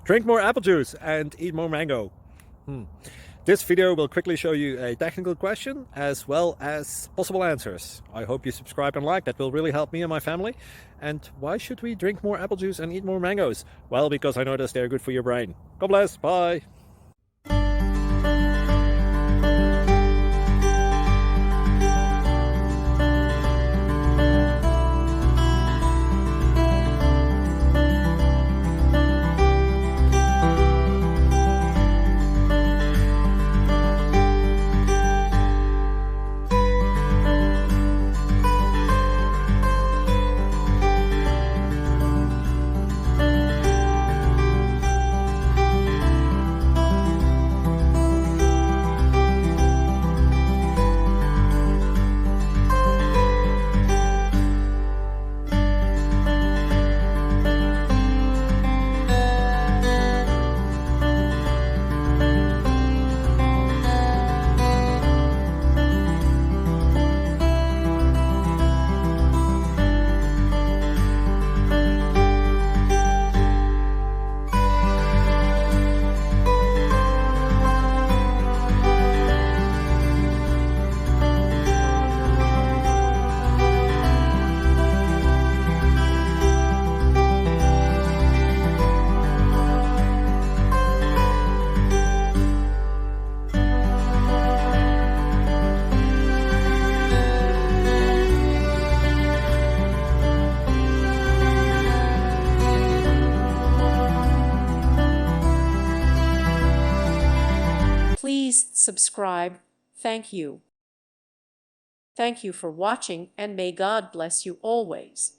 Drink more apple juice and eat more mango. This video will quickly show you a technical question as well as possible answers. I hope you subscribe and like, that will really help me and my family. And why should we drink more apple juice and eat more mangoes? Well, because I noticed they're good for your brain. God bless, bye. Please subscribe. Thank you. Thank you for watching, and may God bless you always.